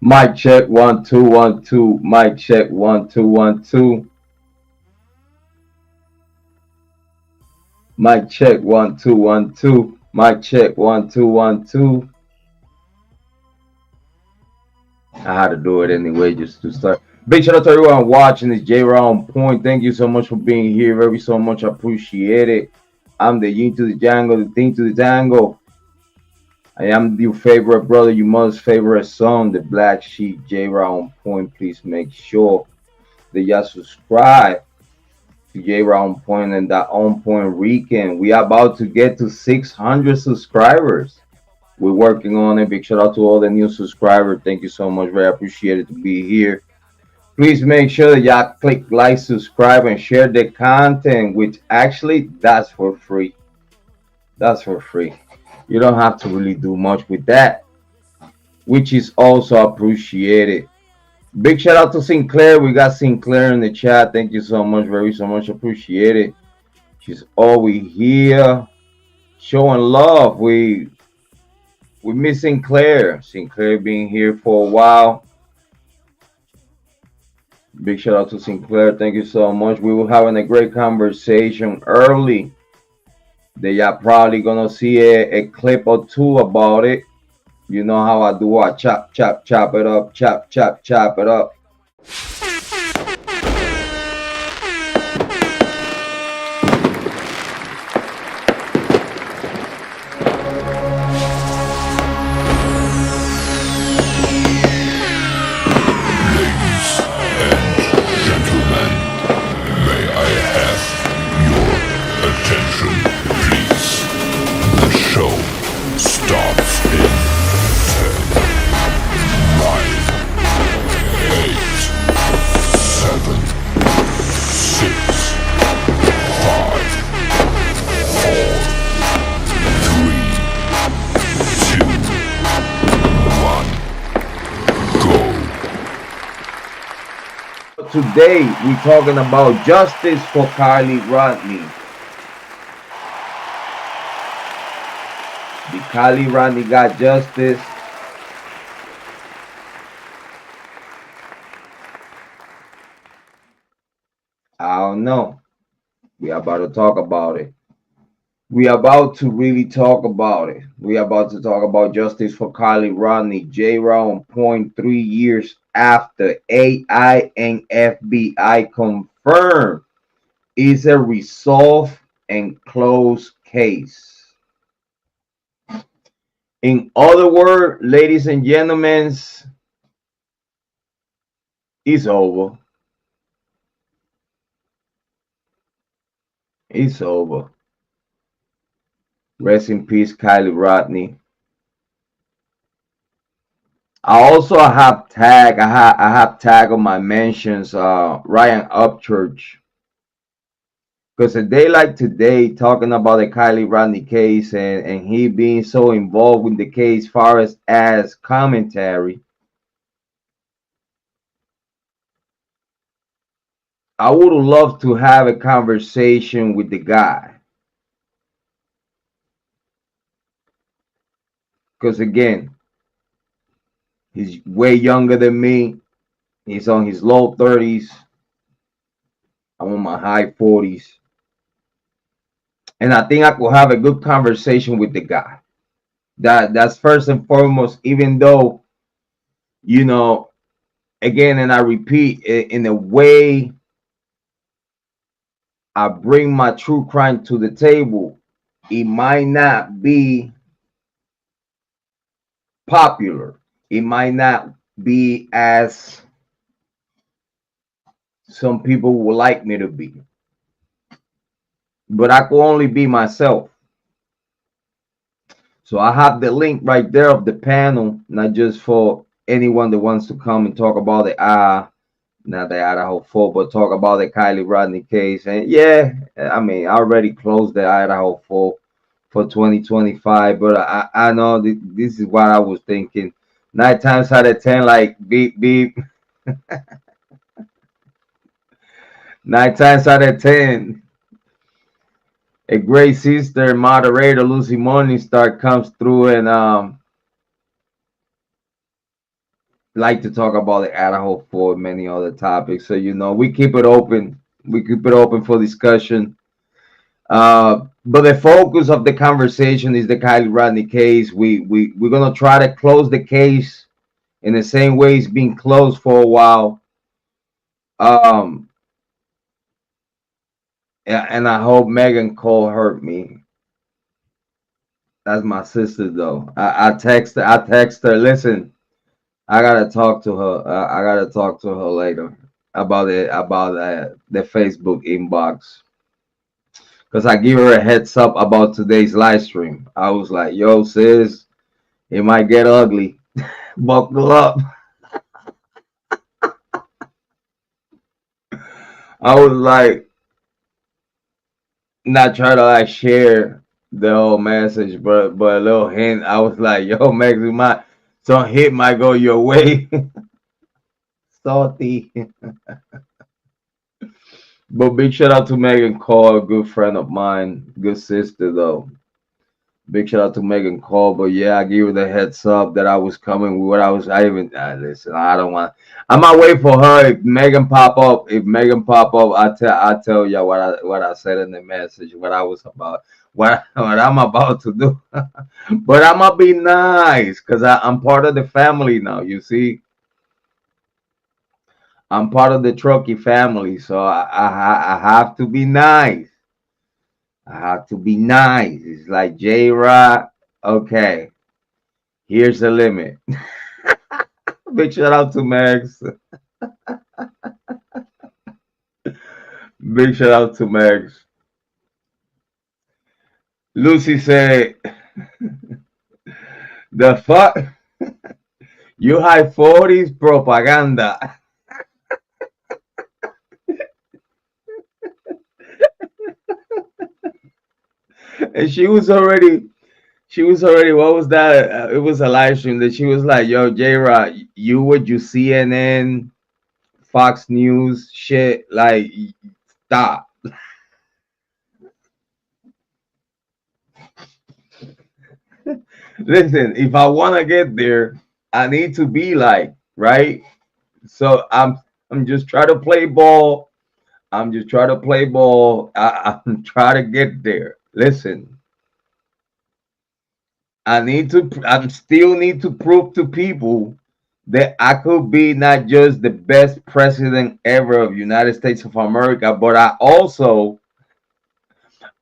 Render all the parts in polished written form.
Mic check 1 2 1 2. Mic check 1 2 1 2. Mic check 1 2 1 2. Mic check 1 2 1 2. I had to do it anyway just to start. Big shout out to everyone watching this Jrod on point. Thank you so much for being here. Very so much appreciate it. I'm the yin to the Django, the thing to the tango. I am your favorite brother, your mother's favorite son, the black sheep, Jrod on point. Please make sure that y'all subscribe to Jrod on point and that on point weekend. We are about to get to 600 subscribers. We're working on it. Big shout out to all the new subscribers. Thank you so much. Very appreciated to be here. Please make sure that y'all click like, subscribe, and share the content, which actually that's for free. That's for free. You don't have to really do much with that, which is also appreciated. Big shout out to Sinclair. We got Sinclair in the chat. Thank you so much. Very so much appreciated. She's always here showing love. We miss Sinclair. Sinclair being here for a while. Big shout out to Sinclair. Thank you so much. We were having a great conversation early. That y'all probably gonna see a clip or two about it. You know how I do. I chop, chop, chop it up, chop, chop, chop it up. Today we're talking about justice for Kiely Rodni. The Kiely Rodni got justice. I don't know. We are about to talk about it. We are about to really talk about it. We are about to talk about justice for Kiely Rodni. Jrod on point 3 years after AI and FBI confirmed is a resolved and closed case. In other words, ladies and gentlemen, it's over. It's over. Rest in peace, Kiely Rodni. I also have tag. I have tag on my mentions. Ryan Upchurch, because a day like today, talking about the Kiely Rodni case and he being so involved with the case, far as commentary. I would love to have a conversation with the guy. Because again, he's way younger than me. He's on his low 30s. I'm on my high 40s. And I think I could have a good conversation with the guy. That's first and foremost, even though, you know, again, and I repeat, in a way, I bring my true crime to the table. It might not be popular. It might not be as some people would like me to be. But I could only be myself. So I have the link right there of the panel, not just for anyone that wants to come and talk about not the Idaho 4, but talk about the Kiely Rodni case. And yeah, I mean, I already closed the Idaho 4 for 2025, but I know this is what I was thinking. 9 times out of 10, like beep beep. 9 times out of 10, a great sister moderator, Lucy Morningstar, comes through and like to talk about the Idaho for many other topics. So we keep it open. We keep it open for discussion. But the focus of the conversation is the Kiely Rodni case. We're gonna try to close the case in the same way it's been closed for a while. Um, and I hope Megan Cole heard me. That's my sister, though. I text her. Listen, I gotta talk to her. I gotta talk to her later about it, about the Facebook inbox, because I give her a heads up about today's live stream. I was like, "Yo, sis, it might get ugly. Buckle up." I was like, not trying to like share the whole message, but a little hint. I was like, "Yo, Max, you might some hit might go your way." Salty. But big shout out to Megan Cole, a good friend of mine, good sister though. Big shout out to Megan Cole. But yeah, I gave her the heads up that I was coming with what I was. I even listen. I don't want. I might wait for her. If Megan pop up, I tell y'all what I said in the message. What I was about. What I'm about to do. But I'm gonna be nice because I'm part of the family now. You see, I'm part of the Truckee family, so I have to be nice. I have to be nice. It's like Jrod. Okay, here's the limit. Big shout out to Max. Big shout out to Max. Lucy said, "The fuck, you high 40s propaganda," and she was already. What was that? It was a live stream that she was like, "Yo, J Rod, you with your CNN, Fox News shit, like stop." Listen, if I want to get there, I need to be like right. So I'm just trying to play ball. I'm just trying to play ball. I'm trying to get there. Listen, I still need to prove to people that I could be not just the best president ever of United States of America, but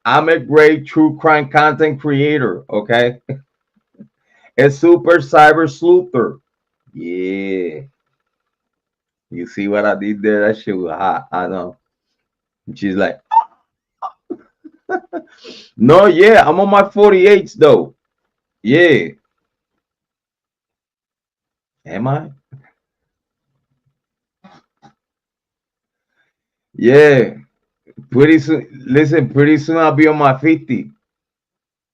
I'm a great true crime content creator. Okay, a super cyber sleuther. Yeah, you see what I did there? That shit was hot. I know. She's like, no, yeah, I'm on my 48s though. Yeah, am I? Yeah, pretty soon. Listen, pretty soon I'll be on my 50.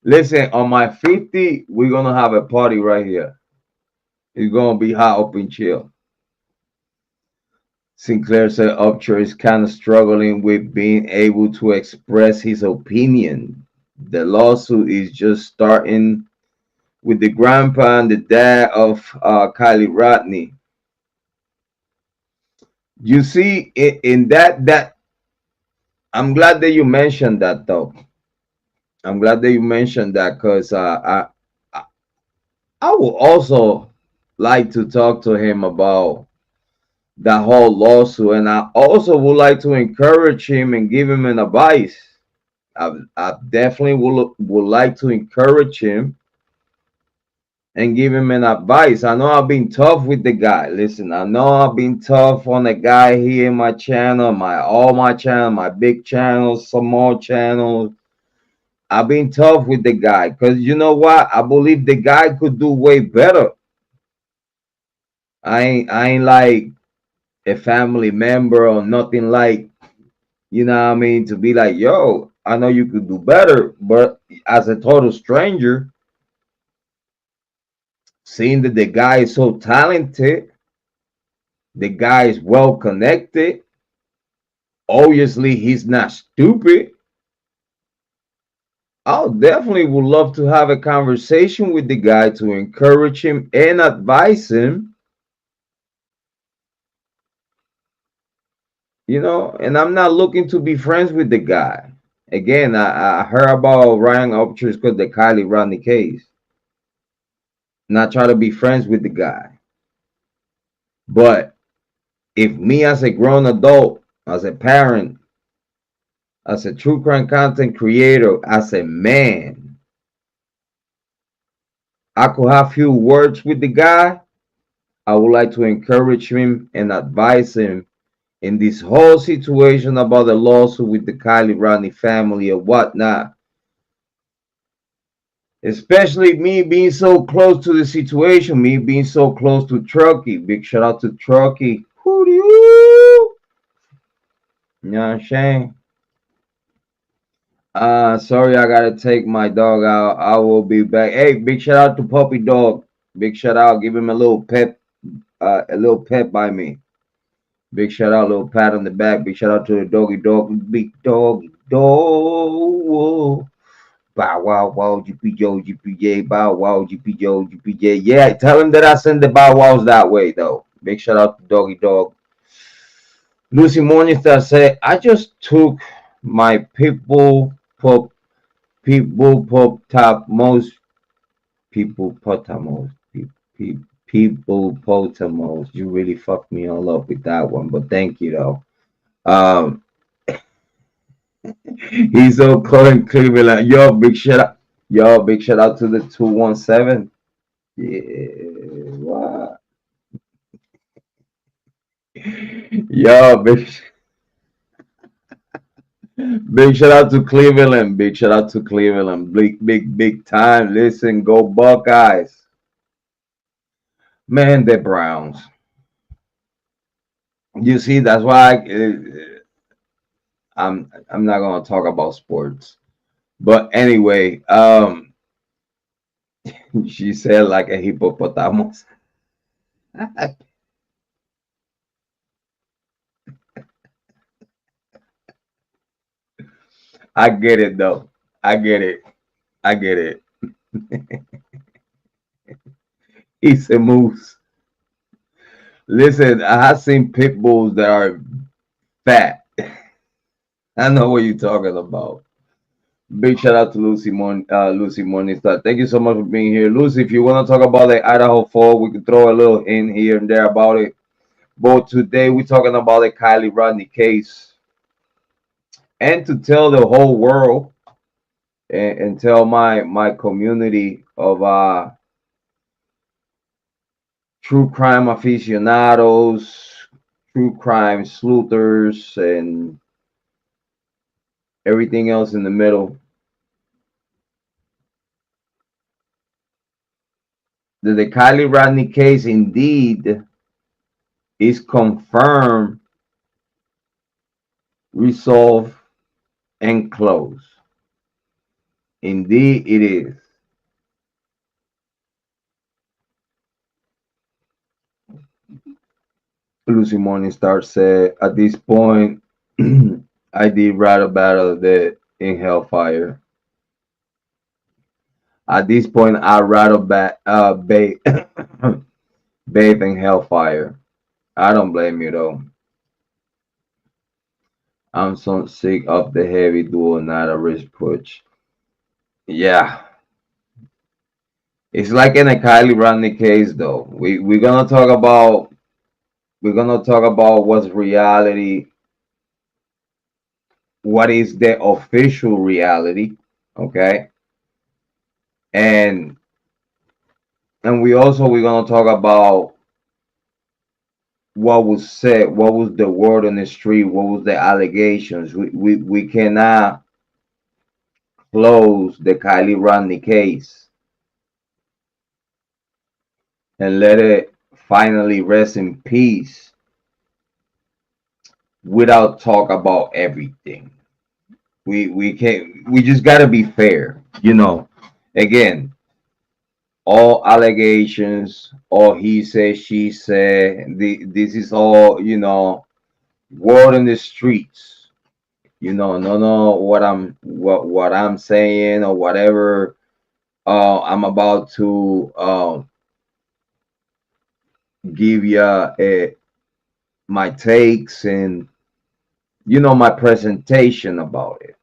Listen, on my 50, we're gonna have a party right here. It's gonna be hot up and chill. Sinclair said Upchurch is kind of struggling with being able to express his opinion. The lawsuit is just starting with the grandpa and the dad of Kiely Rodni. You see, in that I'm glad that you mentioned that though. I'm glad that you mentioned that because I would also like to talk to him about that whole lawsuit, and I also would like to encourage him and give him an advice. I definitely would like to encourage him and give him an advice. I know I've been tough with the guy. Listen, I know I've been tough on the guy here in my channel, all my channel, my big channels, small channels. I've been tough with the guy because you know what? I believe the guy could do way better. I ain't like a family member or nothing like, you know what I mean, to be like, yo, I know you could do better, but as a total stranger, seeing that the guy is so talented, the guy is well connected, obviously he's not stupid. I definitely would love to have a conversation with the guy to encourage him and advise him And I'm not looking to be friends with the guy. Again, I heard about Ryan Upchurch because the Kiely Rodni case. Not try to be friends with the guy. But if me as a grown adult, as a parent, as a true crime content creator, as a man, I could have few words with the guy, I would like to encourage him and advise him in this whole situation about the lawsuit with the Kiely Rodni family or whatnot. Especially me being so close to the situation, me being so close to Truckee. Big shout out to Truckee. Who do you? You know what I'm saying? Sorry, I gotta take my dog out. I will be back. Hey, big shout out to Puppy Dog. Big shout out. Give him a little pet by me. Big shout out, little pat on the back. Big shout out to the doggy dog, big doggy dog. Bow wow wow GP Joe GPJ bow wow GP Joe GPJ. Yeah, tell him that I send the bow wows that way though. Big shout out to doggy dog. Lucy Morningstar said, I just took my people pop top most people potamos people potamos. You really fucked me all up with that one, but thank you though. Um, he's so cold in Cleveland. Yo, big shout out to the 217. Yeah, what? Yo, big shout out to Cleveland. Big shout out to Cleveland. Big time. Listen, go Buckeyes. Man, the Browns. You see, that's why I'm not gonna talk about sports. But anyway, she said like a hippopotamus. I get it though. I get it. I get it. It's a moose. Listen, I have seen pit bulls that are fat. I know what you're talking about. Big shout out to Lucy Morningstar. Thank you so much for being here. Lucy, if you want to talk about the Idaho Fall, we can throw a little in here and there about it. But today we're talking about the Kiely Rodni case. And to tell the whole world and tell my community of true crime aficionados, true crime sleuthers, and everything else in the middle. The Kiely Rodni case indeed is confirmed, resolved, and closed. Indeed, it is. Lucy Morningstar said, at this point, I did write about that in Hellfire. At this point, I rather bathe in Hellfire. I don't blame you though. I'm so sick of the heavy duel, not a wrist push. Yeah, it's like in a Kylie Rodni case though. We're gonna talk about what's reality, what is the official reality, okay, and we're gonna talk about what was said, what was the word on the street, what was the allegations. We cannot close the Kylie Rodni case and let it finally rest in peace without talk about everything. We just gotta be fair, Again, all allegations, all he said, she said. This is all word in the streets. No, what I'm saying or whatever. I'm about to give you my takes and my presentation about it.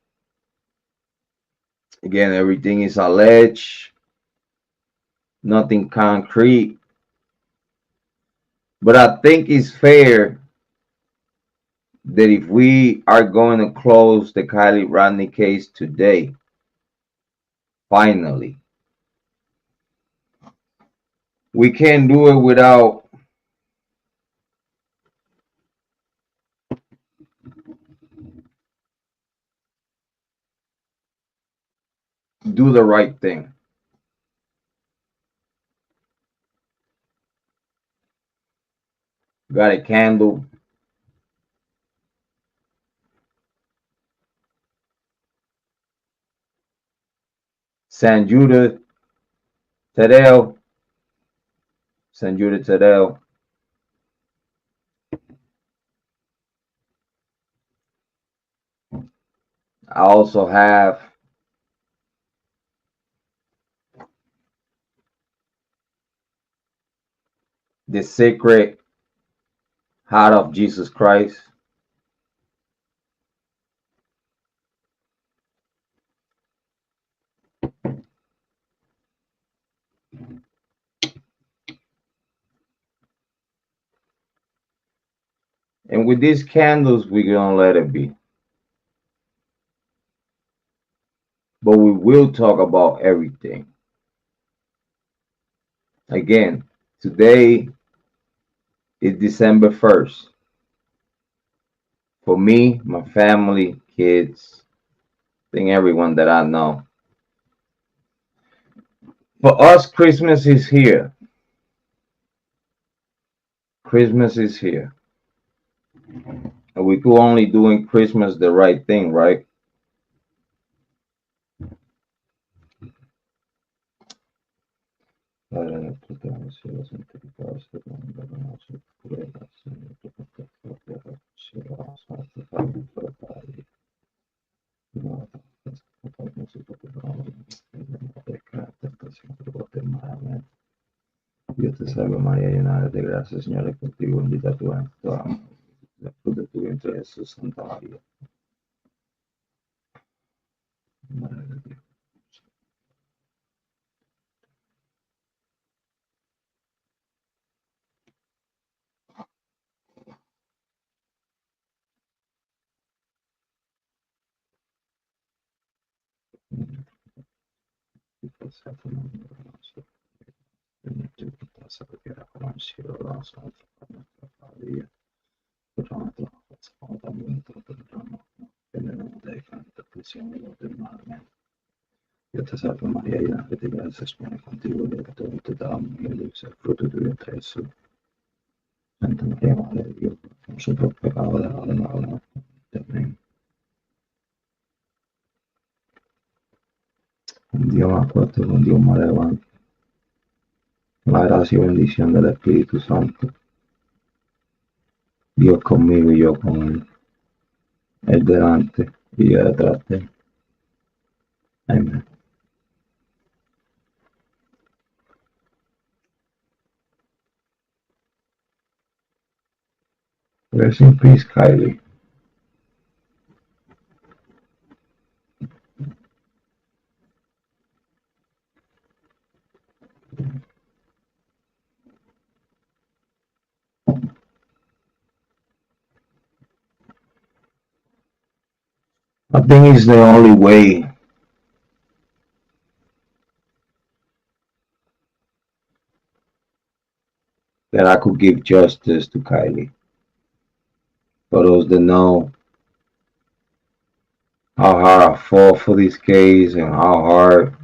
Again, everything is alleged, nothing concrete. But I think it's fair that if we are going to close the Kiely Rodni case today, finally, we can't do it without do the right thing. Got a candle. San Judah Tadeo. San Judah Tadeo. I also have the Sacred Heart of Jesus Christ. And with these candles, we're going to let it be. But we will talk about everything. Again, today is December 1st. For me, my family, kids, I think everyone that I know. For us, Christmas is here. Christmas is here. And we could only do in Christmas the right thing, right? Dios te salve María, llena eres de gracia, el Señor es contigo, bendita tú eres entre todas las mujeres, el fruto de tu vientre Jesús, Santa María, Madre de Dios. Dios te salve María, llena eres de gracia, el Señor es contigo, bendita tú entre todas las mujeres, el fruto de tu vientre Jesús. Santa María, Madre de Dios, por nosotros pecadores, ahora y en la hora de nuestra muerte. Amén. Un Dios más fuerte, un Dios más elevado, la gracia y bendición del Espíritu Santo, Dios conmigo y yo con él, él delante y yo detrás de él. Amén. Rest in peace, Kiely. I think it's the only way that I could give justice to Kiely. For those that know how hard I fought for this case and how hard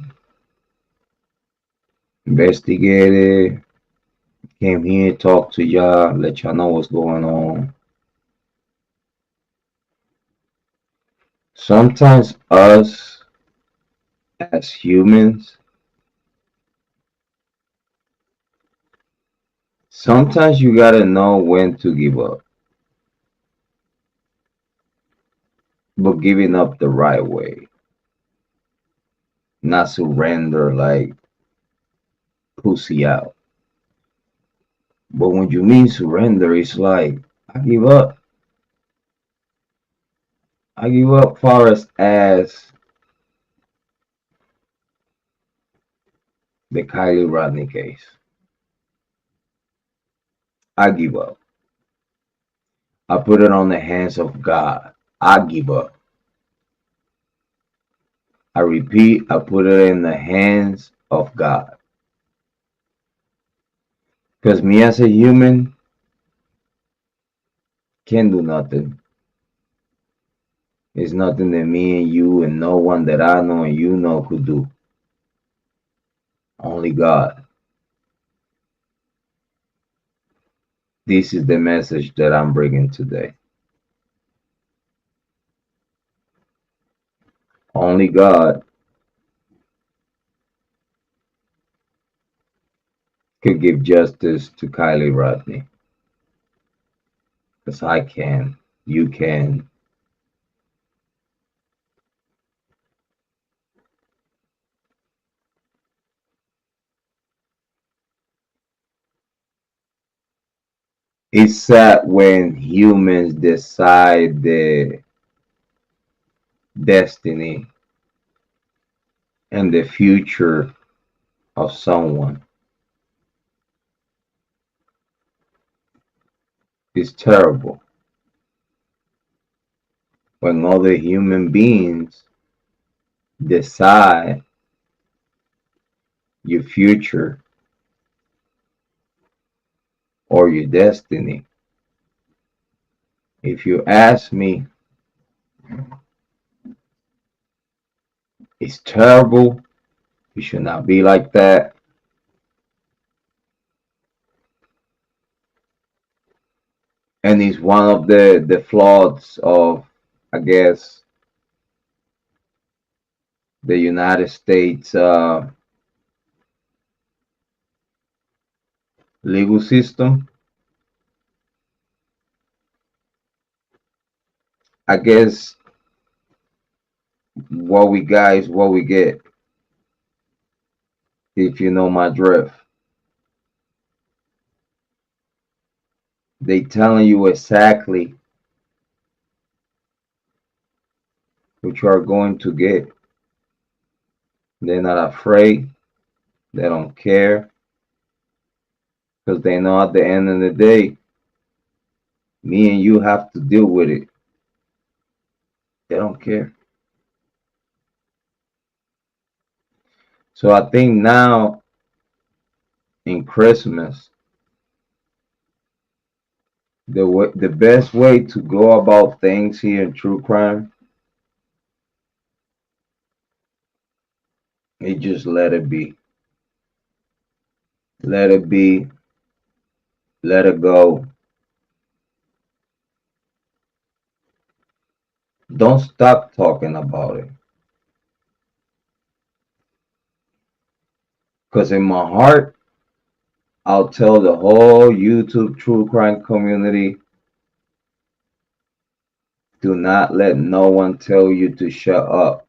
investigated, came here, talked to y'all, let y'all know what's going on. Sometimes us as humans, sometimes you gotta know when to give up. But giving up the right way. Not surrender like pussy out. But when you mean surrender, it's like, I give up. I give up far as the Kiely Rodni case. I give up. I put it on the hands of God. I give up. I repeat, I put it in the hands of God. Because me as a human can't do nothing. It's nothing that me and you and no one that I know and you know could do. Only God. This is the message that I'm bringing today. Only God could give justice to Kiely Rodni. Because I can. You can. It's sad when humans decide the destiny and the future of someone. It's terrible when other human beings decide your future or your destiny. If you ask me, it's terrible. It should not be like that. And it's one of the flaws of, I guess, the United States legal system. I guess what we got is what we get, if you know my drift. They telling you exactly what you are going to get. They're not afraid. They don't care because they know at the end of the day, me and you have to deal with it. They don't care. So I think now in Christmas, the best way to go about things here in true crime is just let it be. Let it be. Let it go. Don't stop talking about it. Because in my heart, I'll tell the whole YouTube true crime community, do not let no one tell you to shut up.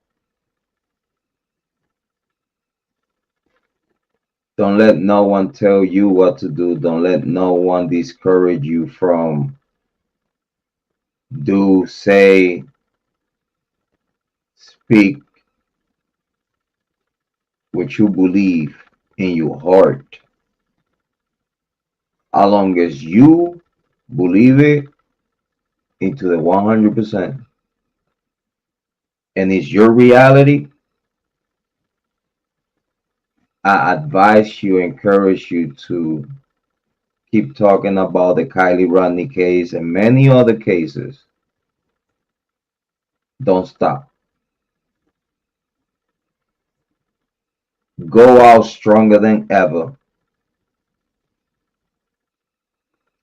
Don't let no one tell you what to do. Don't let no one discourage you from do, say, speak what you believe in your heart. As long as you believe it into the 100% and it's your reality, I advise you, encourage you to keep talking about the Kiely Rodni case and many other cases. Don't stop. Go out stronger than ever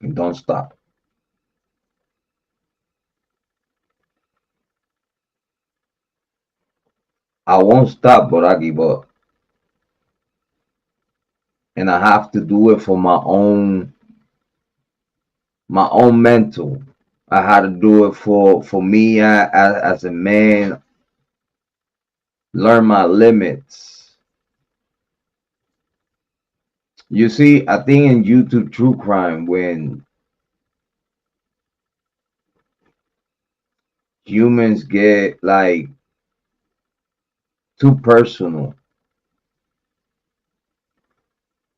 and don't stop. I won't stop, but I give up. And I have to do it for my own mental. I had to do it for me as a man, learn my limits. You see, I think in YouTube true crime, when humans get like too personal.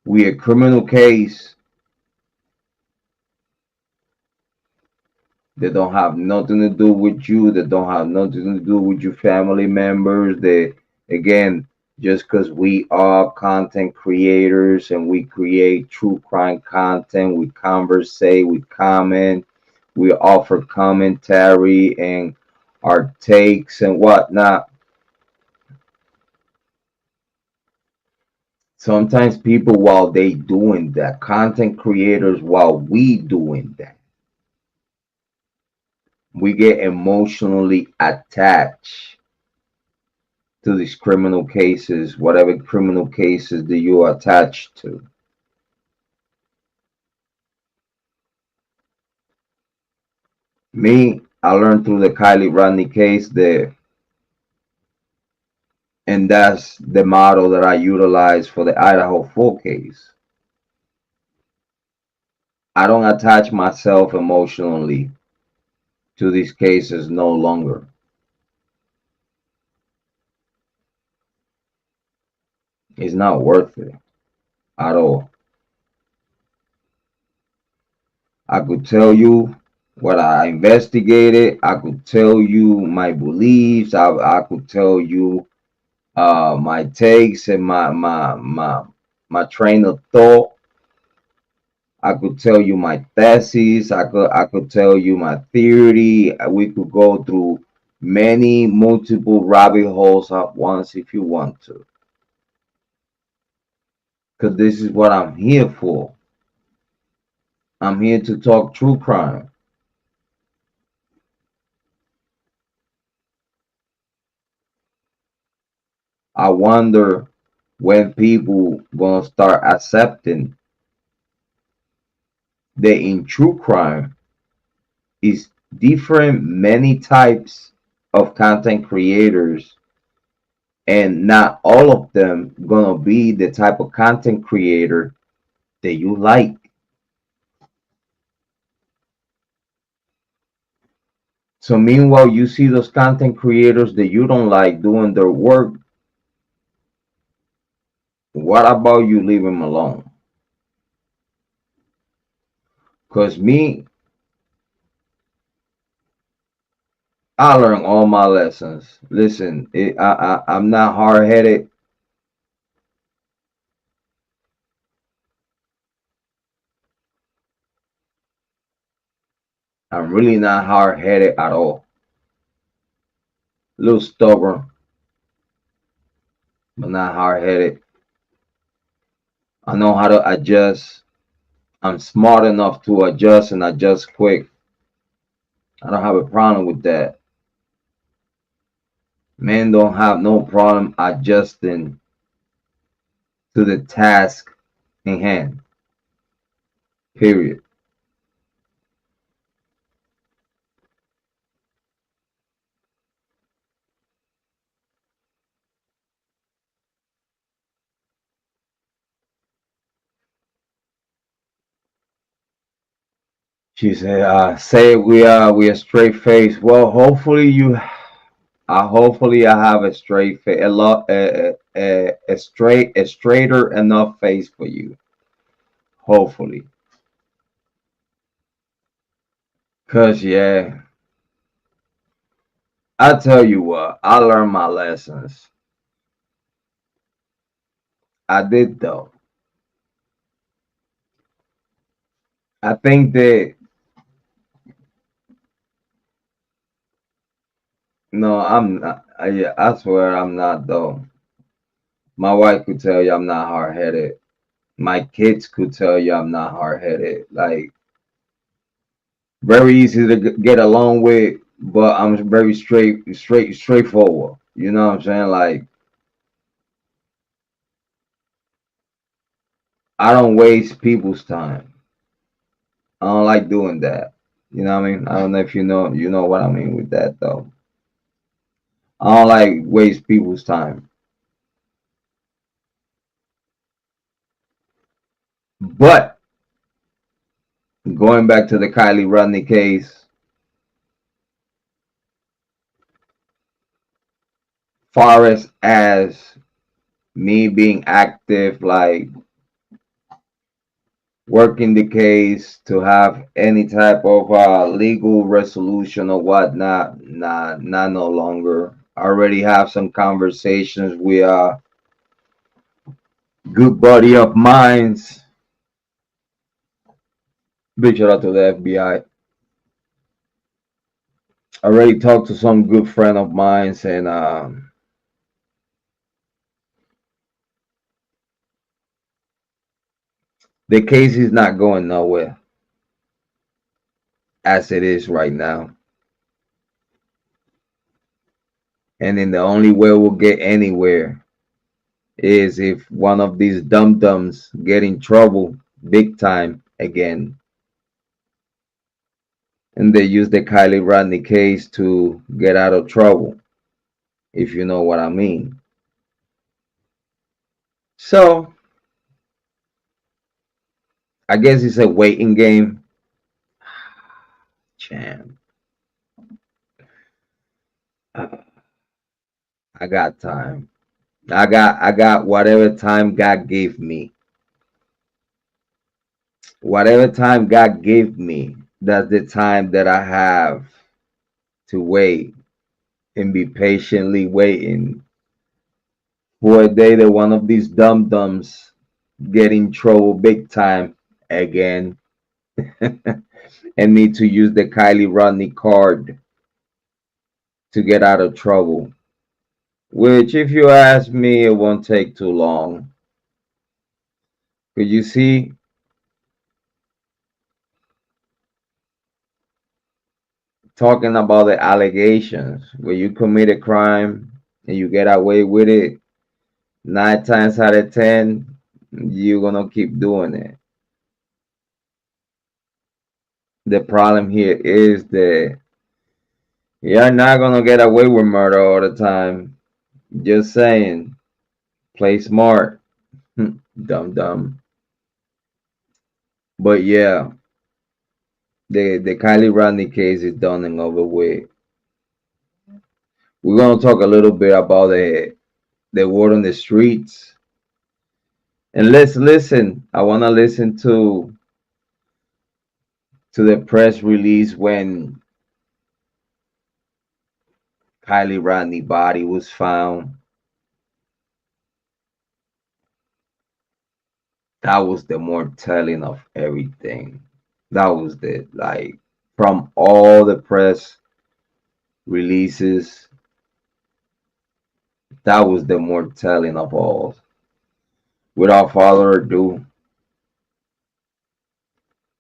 We a criminal case that don't have nothing to do with you, that don't have nothing to do with your family members. That again, just because we are content creators and we create true crime content, we conversate, we comment, we offer commentary and our takes and whatnot. Sometimes people, while they doing that, content creators, while we doing that, we get emotionally attached to these criminal cases, whatever criminal cases that you are attached to. Me, I learned through the Kiely Rodni case that, and that's the model that I utilize for the Idaho full case. I don't attach myself emotionally to these cases no longer. It's not worth it at all. I could tell you what I investigated. I could tell you my beliefs. I could tell you my takes and my train of thought. I could tell you my thesis. I could tell you my theory. We could go through many multiple rabbit holes at once if you want to. Because this is what I'm here for. I'm here to talk true crime. I wonder when people gonna start accepting that in true crime is different many types of content creators, and not all of them gonna be the type of content creator that you like. So meanwhile you see those content creators that you don't like doing their work, what about you leave them alone? Because me, I learned all my lessons. Listen, I'm not hard-headed. I'm really not hard-headed at all. A little stubborn, but not hard-headed. I know how to adjust. I'm smart enough to adjust and adjust quick. I don't have a problem with that. Men don't have no problem adjusting to the task in hand. Period. She said, "Say we are straight face." Well, hopefully hopefully I have a straight face, a straighter enough face for you. Hopefully, cause yeah, I tell you what, I learned my lessons. I did though. I think that no, I'm not. I swear I'm not though. My wife could tell you I'm not hard headed. My kids could tell you I'm not hard headed. Like very easy to get along with, but I'm very straightforward. You know what I'm saying? Like I don't waste people's time. I don't like doing that. You know what I mean? I don't know if you know what I mean with that though. I don't like waste people's time. But going back to the Kiely Rodni case, far as me being active, like working the case to have any type of legal resolution or whatnot, not no longer. I already have some conversations with a good buddy of mine's. Big shout out to the FBI. I already talked to some good friend of mine's, and the case is not going nowhere as it is right now. And then the only way we'll get anywhere is if one of these dum dums get in trouble big time again, and they use the Kiely Rodni case to get out of trouble, if you know what I mean. So I guess it's a waiting game. Champ, I got time. I got whatever time God gave me. Whatever time God gave me, that's the time that I have to wait and be patiently waiting for a day that one of these dum dums get in trouble big time again and need to use the Kiely Rodni card to get out of trouble. Which, if you ask me, it won't take too long. Because you see, talking about the allegations, where you commit a crime and you get away with it, 9 times out of 10, you're going to keep doing it. The problem here is that you're not going to get away with murder all the time. Just saying, play smart. Dumb dumb. But yeah, the Kiely Rodni case is done and over with. We're gonna talk a little bit about the word on the streets. And let's listen. I wanna listen to the press release when Kiely Rodni body was found. That was the more telling of everything. That was the like from all the press releases, that was the more telling of all. Without further ado,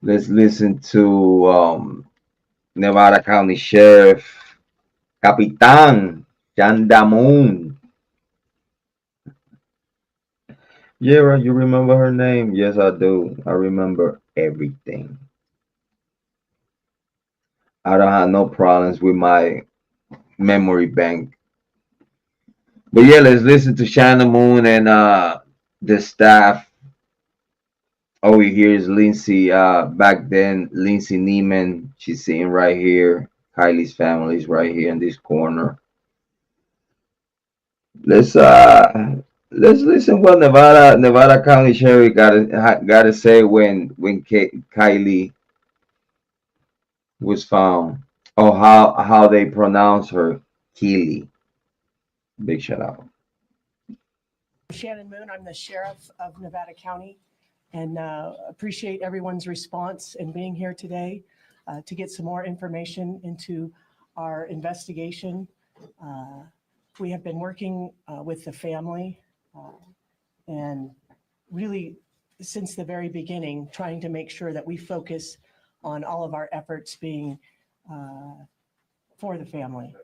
let's listen to Nevada County Sheriff Capitan Chandamoon. Yeah, you remember her name? Yes, I do. I remember everything. I don't have no problems with my memory bank. But yeah, let's listen to Chandamoon and the staff. Over here is Lindsay. Back then, Lindsay Neiman. She's sitting right here. Kylie's family is right here in this corner. Let's uh let's listen what Nevada County Sheriff gotta say when Kylie was found. Oh, how they pronounce her, Keely. Big shout out. Shannon Moon. I'm the sheriff of Nevada County, and appreciate everyone's response and being here today to get some more information into our investigation. We have been working with the family and really since the very beginning trying to make sure that we focus on all of our efforts being for the family.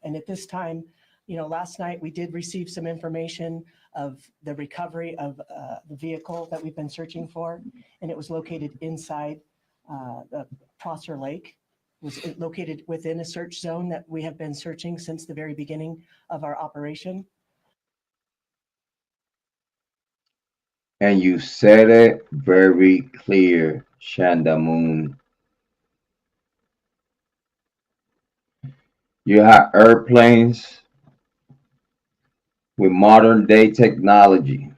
And at this time, last night we did receive some information of the recovery of the vehicle that we've been searching for, and it was located inside the Prosser Lake. It was located within a search zone that we have been searching since the very beginning of our operation. And you said it very clear, Shanda Moon. You have airplanes with modern day technology.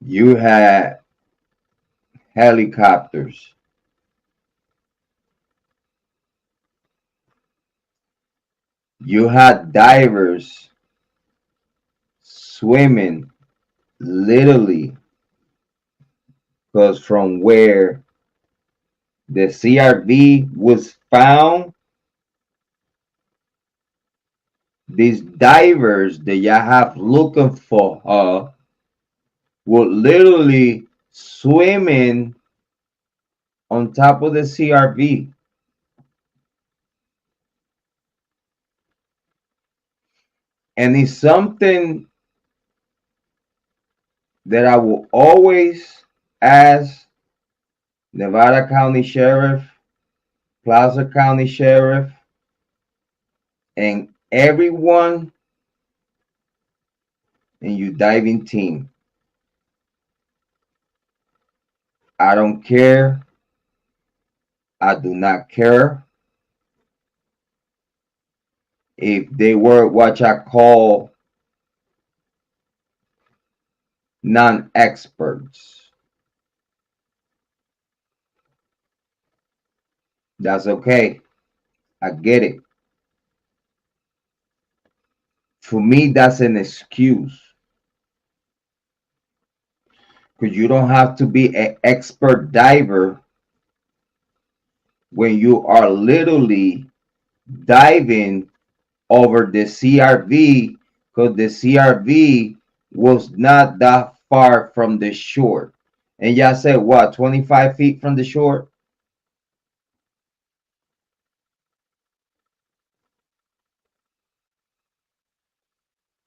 You had helicopters. You had divers swimming literally, because from where the CRV was found, these divers that you have looking for her would literally swimming on top of the CRV. And it's something that I will always ask Nevada County Sheriff, Plaza County Sheriff, and everyone in your diving team. I don't care. I do not care if they were what I call non-experts. That's okay. I get it. For me, that's an excuse. Because you don't have to be an expert diver when you are literally diving over the CRV, because the CRV was not that far from the shore. And y'all said what, 25 feet from the shore?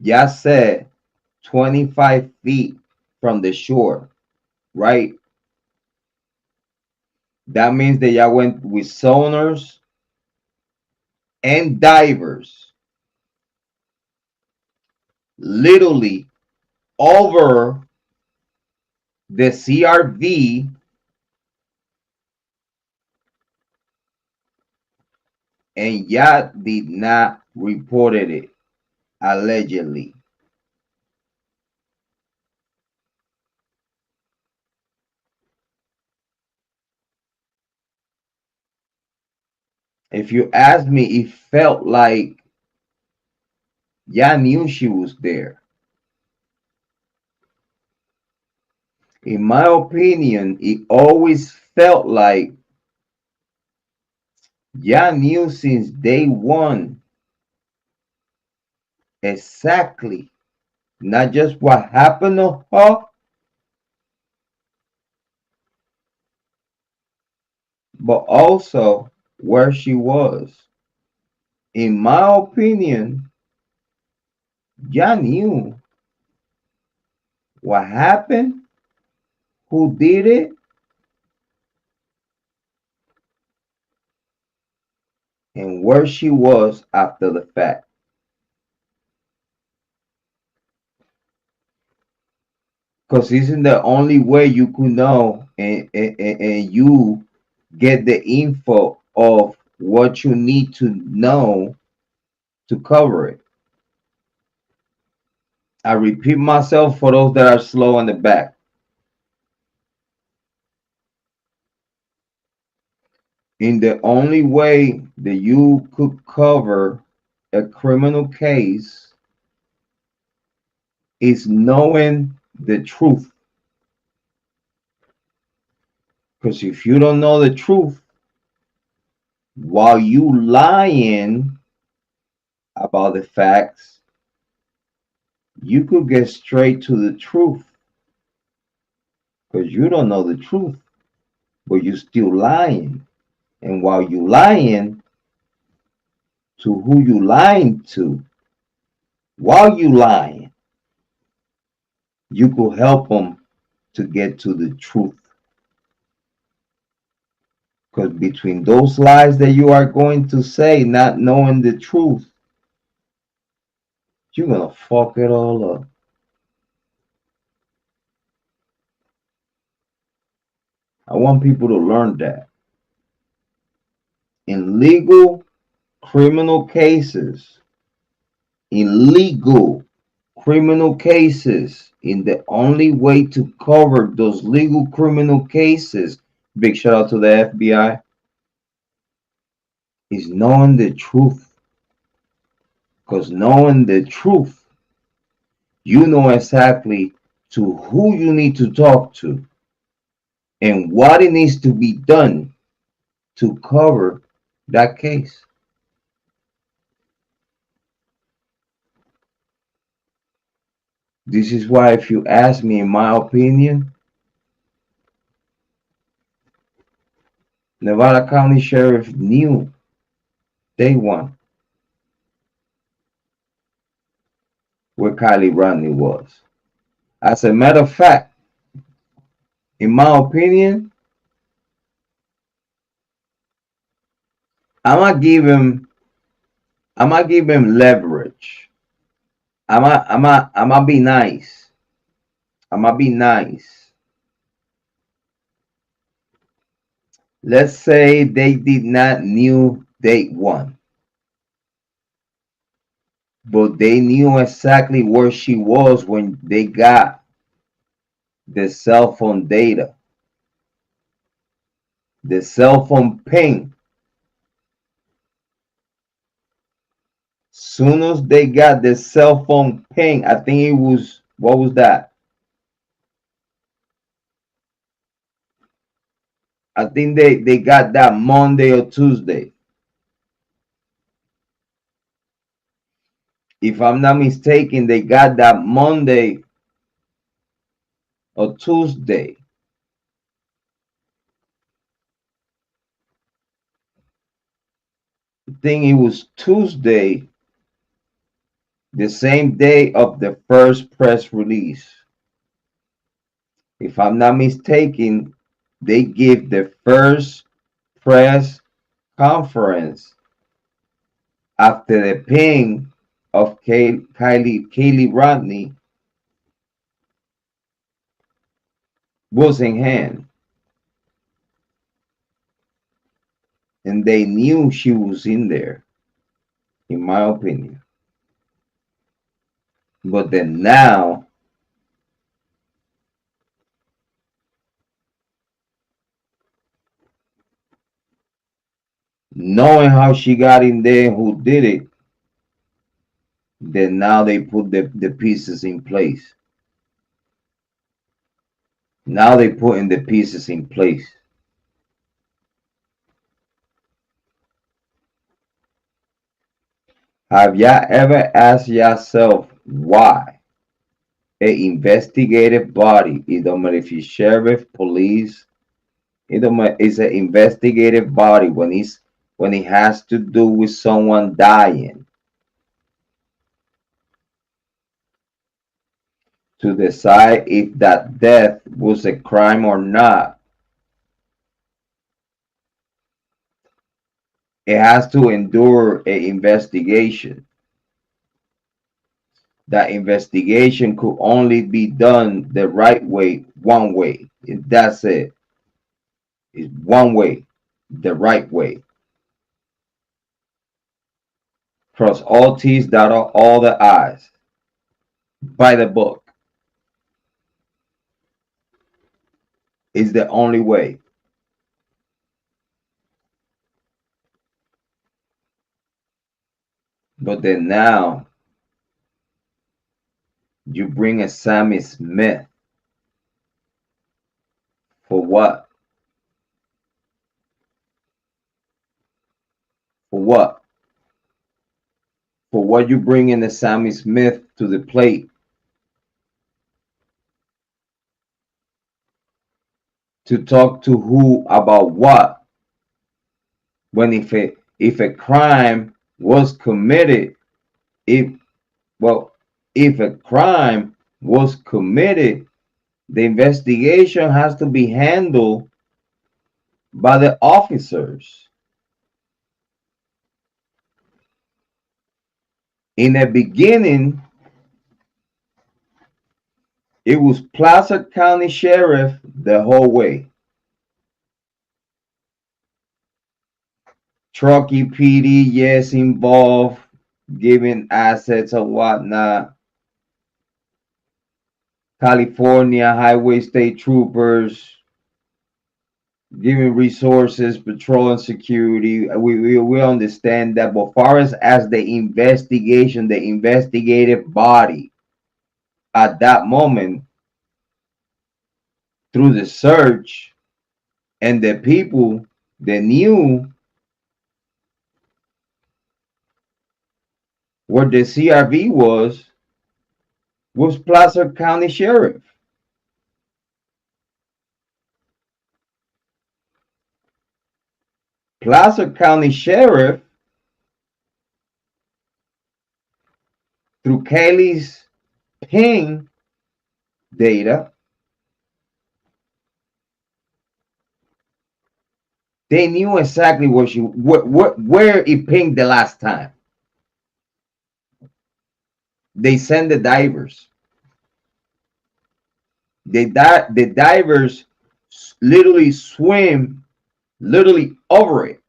Y'all said 25 feet from the shore, right? That means that y'all went with sonars and divers literally over the CRV, and y'all did not reported it, allegedly. If you ask me, it felt like y'all knew she was there. In my opinion, it always felt like y'all knew since day one exactly not just what happened to her, but also where she was. In my opinion, y'all knew what happened, who did it, and where she was after the fact. Because isn't the only way you could know, and you get the info of what you need to know to cover it. I repeat myself for those that are slow in the back. In the only way that you could cover a criminal case is knowing the truth. Because if you don't know the truth, while you lying about the facts, you could get straight to the truth. Because you don't know the truth, but you're still lying. And while you lying, to who you lying to, while you lying, you could help them to get to the truth. Because between those lies that you are going to say, not knowing the truth, you're going to fuck it all up. I want people to learn that. In legal criminal cases, illegal criminal cases, in the only way to cover those legal criminal cases, big shout out to the FBI, is knowing the truth. Because knowing the truth, you know exactly to who you need to talk to and what it needs to be done to cover that case. This is why, if you ask me, in my opinion, Nevada County Sheriff knew day one where Kiely Rodni was. As a matter of fact, in my opinion, I'm gonna give him leverage. I'm gonna be nice. I'm gonna be nice. Let's say they did not knew day one, but they knew exactly where she was when they got the cell phone data, the cell phone ping. Soon as they got the cell phone ping, I think it was, what was that? I think they got that Monday or Tuesday. If I'm not mistaken, they got that Monday or Tuesday. I think it was Tuesday, the same day of the first press release. If I'm not mistaken, they give the first press conference after the ping of Kiely Rodni was in hand. And they knew she was in there, in my opinion. But then now, knowing how she got in there, who did it, then now they put the pieces in place. Now they putting the pieces in place. Have y'all ever asked yourself why an investigative body, it don't matter if it's sheriff, police, it don't matter, it's an investigative body when it has to do with someone dying, to decide if that death was a crime or not, it has to endure an investigation. That investigation could only be done the right way, one way. That's it. It's one way, the right way. Cross all T's, dot all the I's. By the book is the only way. But then now you bring a Sammy Smith for what? For what? For what you bring in the Sammy Smith to the plate? To talk to who about what? When if a crime was committed, if well, if a crime was committed, the investigation has to be handled by the officers. In the beginning, it was Placer County Sheriff the whole way. Truckee PD, yes, involved, giving assets and whatnot. California Highway State Troopers, giving resources, patrol and security. We understand that. But far as the investigation, the investigative body at that moment, through the search and the people that knew where the CRV was Placer County Sheriff. Placer County Sheriff, through Kiely's ping data, they knew exactly where it pinged the last time. They sent the divers. The divers literally swim literally over it,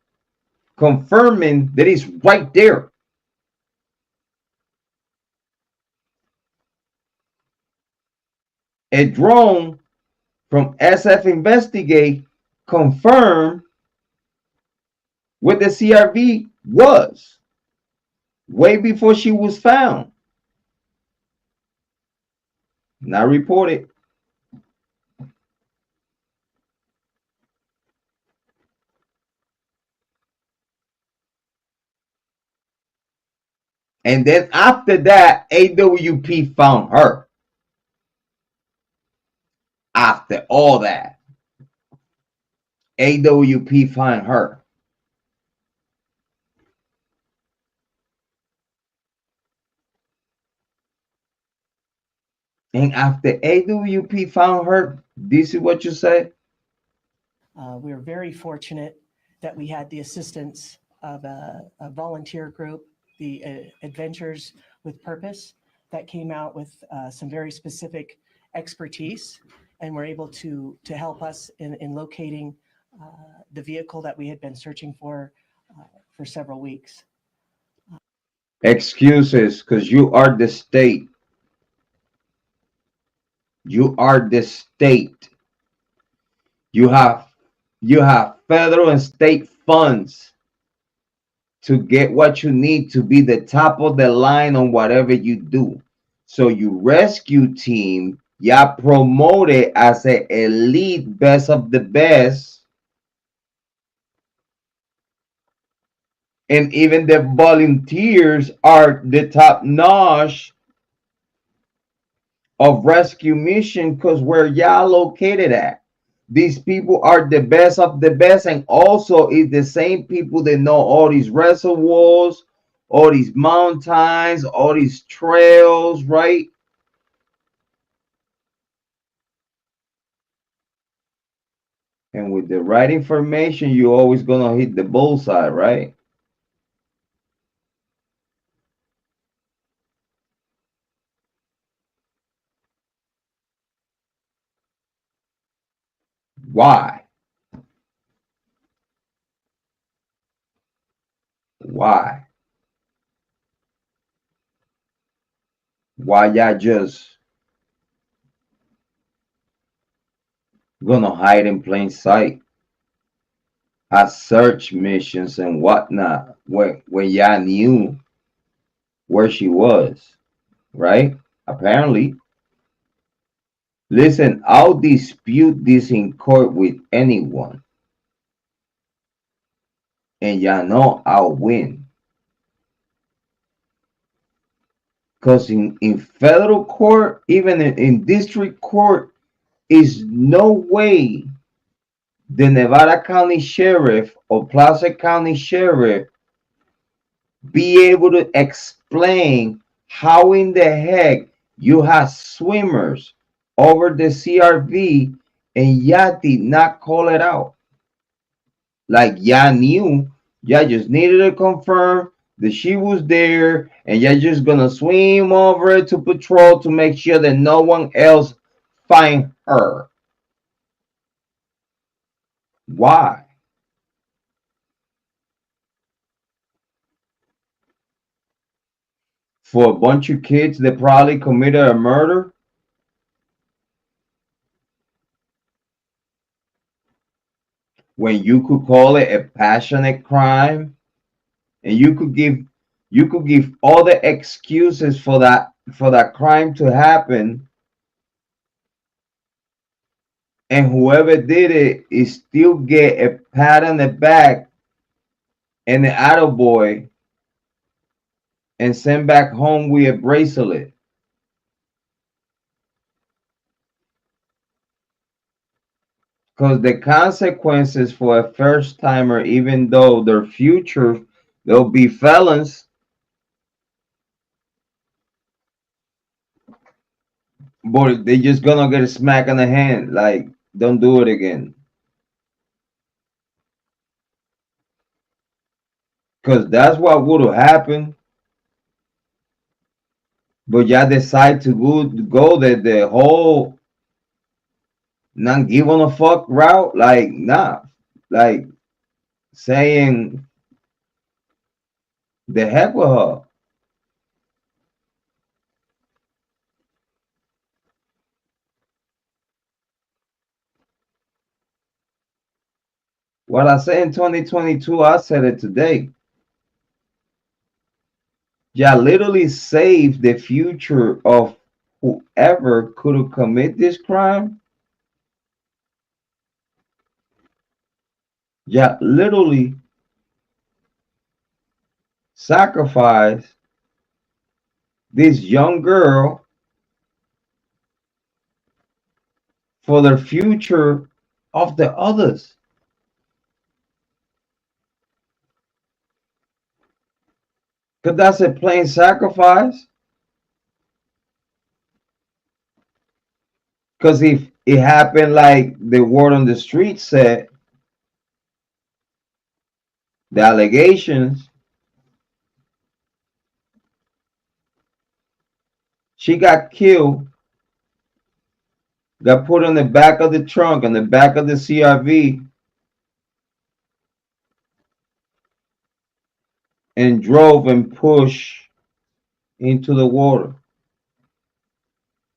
confirming that it's right there. A drone from SF Investigate confirmed what the CRV was way before she was found. Not reported. And then after that, AWP found her. After all that, AWP found her. And after AWP found her, this is what you say? We are very fortunate that we had the assistance of a volunteer group, the Adventures with Purpose, that came out with some very specific expertise and were able to help us in locating the vehicle that we had been searching for several weeks. Excuses, because you are the state. You are the state. You have federal and state funds to get what you need to be the top of the line on whatever you do. So you rescue team, ya promoted as an elite best of the best. And even the volunteers are the top notch of rescue mission because where y'all located at. These people are the best of the best, and also is the same people that know all these reservoirs, all these mountains, all these trails, right? And with the right information, you're always gonna hit the bullseye, right? Why? Why? Why y'all just gonna hide in plain sight as search missions and whatnot when y'all knew where she was, right? Apparently. Listen, I'll dispute this in court with anyone, and y'all know I'll win. Because in federal court, even in district court, is no way the Nevada County Sheriff or Placer County Sheriff be able to explain how in the heck you have swimmers over the CRV and y'all did not call it out. Like y'all knew, y'all just needed to confirm that she was there, and y'all just gonna swim over it to patrol to make sure that no one else find her. Why? for a bunch of kids that probably committed a murder, when you could call it a passionate crime, and you could give all the excuses for that crime to happen, and whoever did it is still get a pat on the back and the attaboy and sent back home with a bracelet. Because the consequences for a first timer, even though their future they'll be felons, but they just gonna get a smack on the hand, like don't do it again. Because that's what would have happened. But y'all decide to go the whole not giving a fuck route, like nah, like saying the heck with her. What I said in 2022, I said it today. Y'all literally saved the future of whoever could have committed this crime. Y'all literally sacrificed this young girl for the future of the others. Because that's a plain sacrifice. Because if it happened like the word on the street said, the allegations, she got killed, got put on the back of the trunk, on the back of the CRV, and drove and pushed into the water.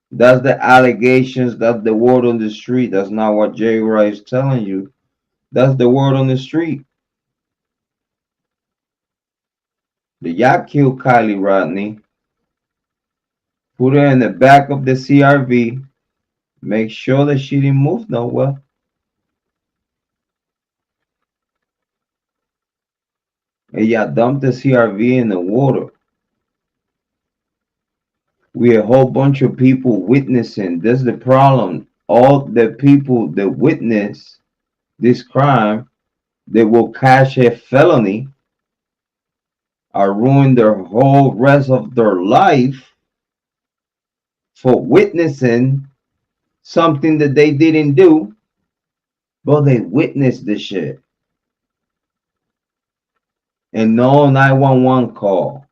That's the allegations. That's the word on the street. That's not what Jrod is telling you. That's the word on the street. The yacht killed Kiely Rodni, put her in the back of the CRV, make sure that she didn't move nowhere. And y'all dumped the CRV in the water. We a whole bunch of people witnessing. That's the problem. All the people that witness this crime, they will catch a felony or ruin their whole rest of their life for witnessing something that they didn't do, but they witnessed the shit. And no 911 call.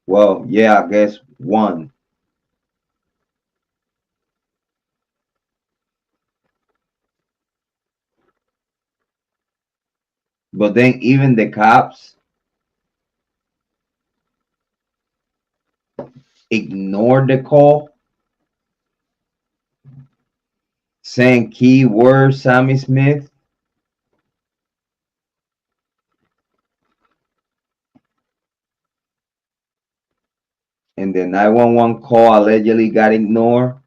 Well, yeah, I guess one. But then even the cops ignored the call, saying keyword Sammy Smith. And the 911 call allegedly got ignored.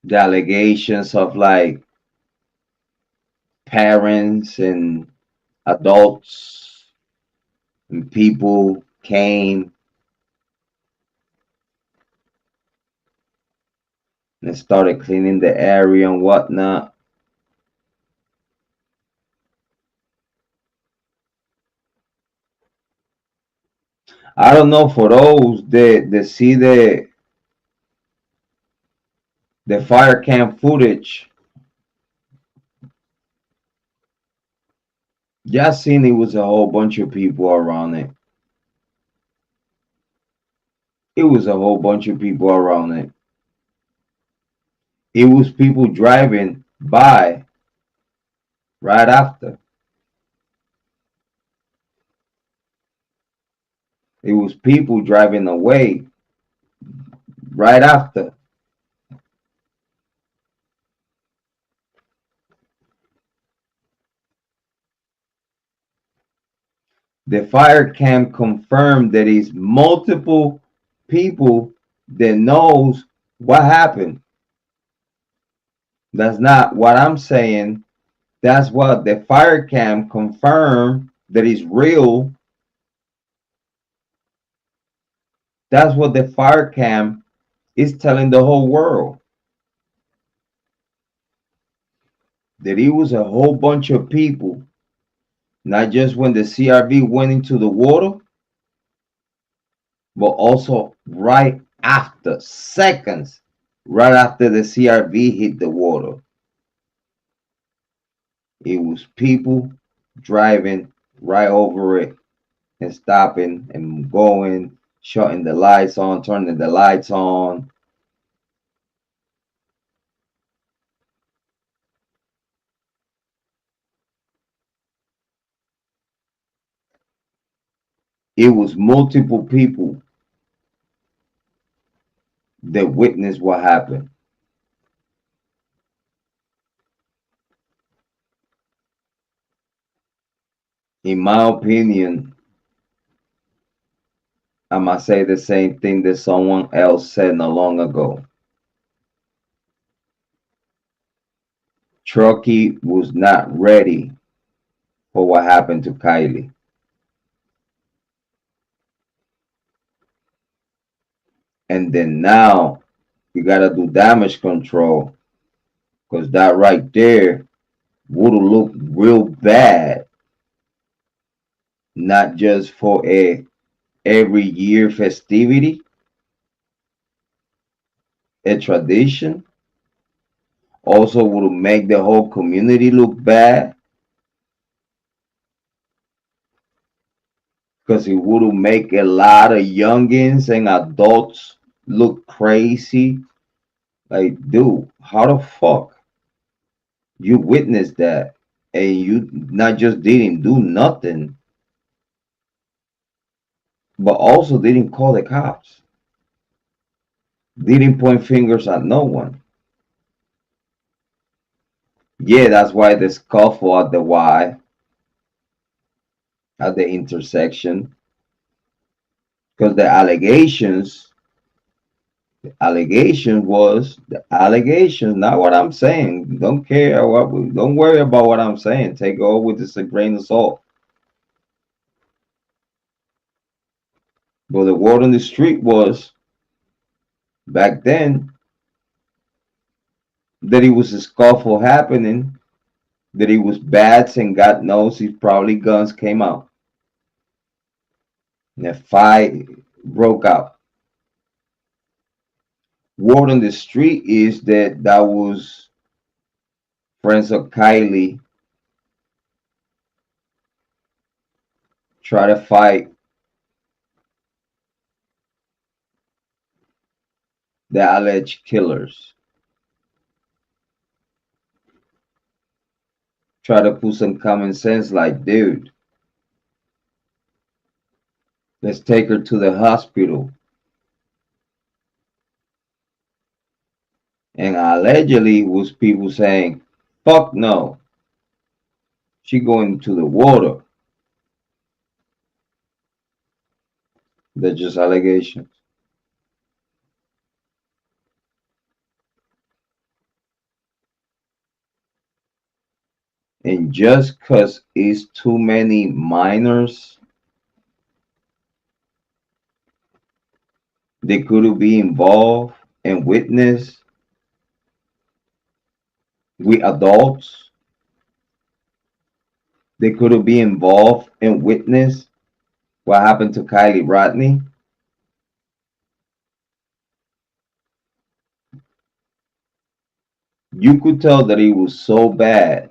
The allegations of like parents and adults and people came and started cleaning the area and whatnot. I don't know for those that see the fire cam footage. Just seen it was a whole bunch of people around it. It was a whole bunch of people around it. It was people driving by right after. It was people driving away right after. The fire cam confirmed that it's multiple people that knows what happened. That's not what I'm saying. That's what the fire cam confirmed that is real. That's what the fire cam is telling the whole world. That it was a whole bunch of people, not just when the CRV went into the water, but also right after, seconds right after the CRV hit the water. It was people driving right over it and stopping and going, shutting the lights on, turning the lights on. It was multiple people that witnessed what happened. In my opinion, I must say the same thing that someone else said not long ago. Truckee was not ready for what happened to Kiely. And then now you gotta do damage control because that right there would look real bad, not just for a every year festivity, a tradition. Also would make the whole community look bad because it would make a lot of youngins and adults look crazy. Like, dude, how the fuck you witnessed that and you not just didn't do nothing, but also didn't call the cops, didn't point fingers at no one. Yeah, that's why the scuffle at the Y at the intersection, because the allegation was the allegation, not what I'm saying. Don't care what. Don't worry about what I'm saying. Take it all with this a grain of salt. But the word on the street was back then that it was a scuffle happening, that it was bats, and God knows if probably guns came out. And a fight broke out. Word on the street is that that was friends of Kiely try to fight the alleged killers. Try to put some common sense like, dude, let's take her to the hospital. And allegedly was people saying, fuck no, she going to the water. They're just allegations. And just because it's too many minors, they could be involved and witness with adults. They could be involved and witness what happened to Kiely Rodni. You could tell that it was so bad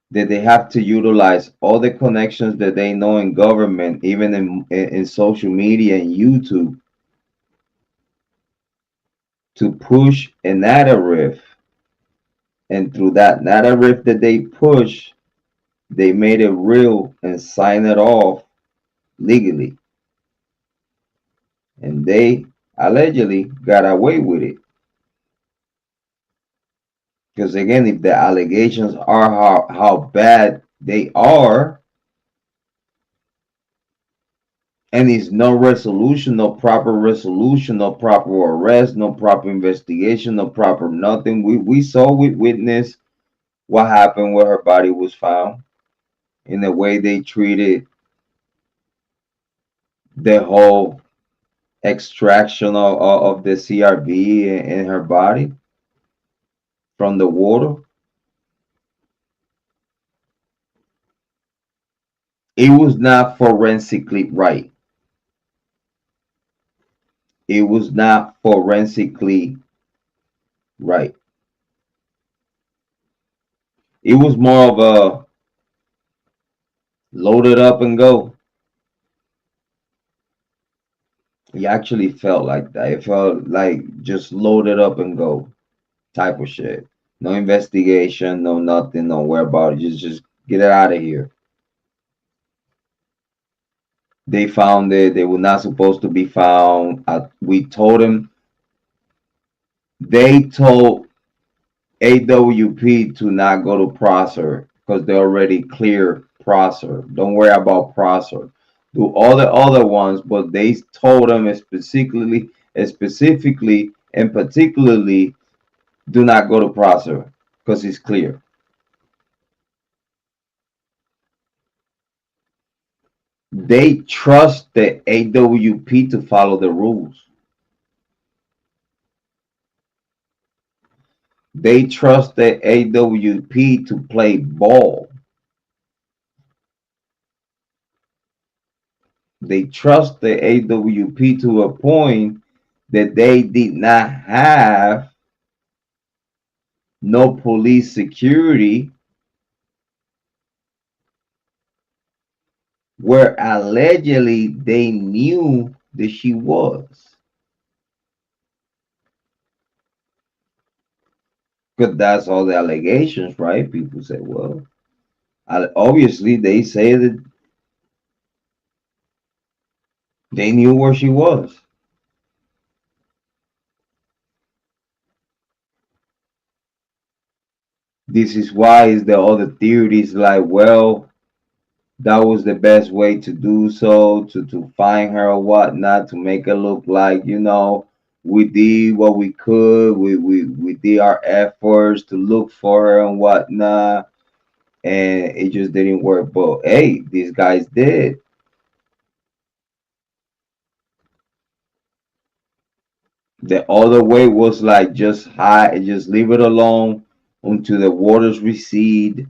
that they have to utilize all the connections that they know in government, even in social media and YouTube, to push an narrative, and through that narrative that they push, they made it real and signed it off legally, and they allegedly got away with it. Because again, if the allegations are how bad they are, and it's no resolution, no proper resolution, no proper arrest, no proper investigation, no proper nothing. We saw, we witnessed what happened where her body was found, in the way they treated the whole extraction of the CRB in her body from the water. It was not forensically right. It was not forensically right. It was more of a load it up and go. It actually felt like that. It felt like just load it up and go type of shit. No investigation, no nothing, no worry about it. Just get it out of here. They found it. They were not supposed to be found. We told them. They told AWP to not go to Prosser because they already clear Prosser. Don't worry about Prosser. Do all the other ones, but they told them specifically and particularly, do not go to Prosser because it's clear. They trust the AWP to follow the rules. They trust the AWP to play ball. They trust the AWP to a point that they did not have no police security where allegedly they knew that she was. Because that's all the allegations, right? People say, well, obviously they say that they knew where she was. This is why is the other theories like, well, that was the best way to do so, to find her or whatnot, to make it look like, we did what we could. We did our efforts to look for her and whatnot, and it just didn't work. But hey, these guys did. The other way was like just hide, just leave it alone until the waters recede,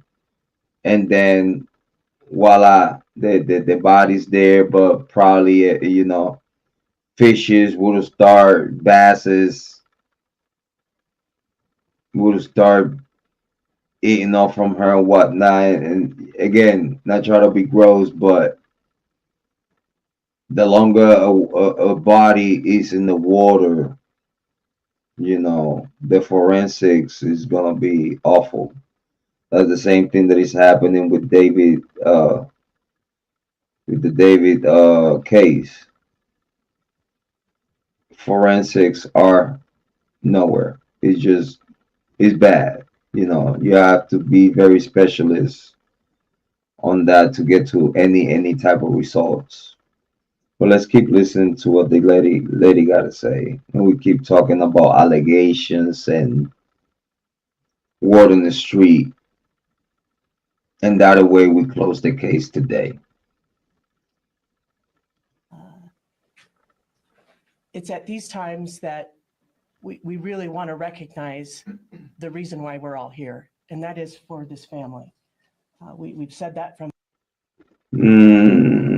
and then voila, the body's there, but probably fishes would start, basses would start eating off from her and whatnot. And again, not trying to be gross, but the longer a body is in the water, the forensics is gonna be awful. That's the same thing that is happening with David, with the David case. Forensics are nowhere. It's bad. You have to be very specialist on that to get to any type of results. But let's keep listening to what the lady got to say, and we keep talking about allegations and word on the street, and that way we close the case today. It's at these times that we really want to recognize the reason why we're all here, and that is for this family. We've said that from. Mm.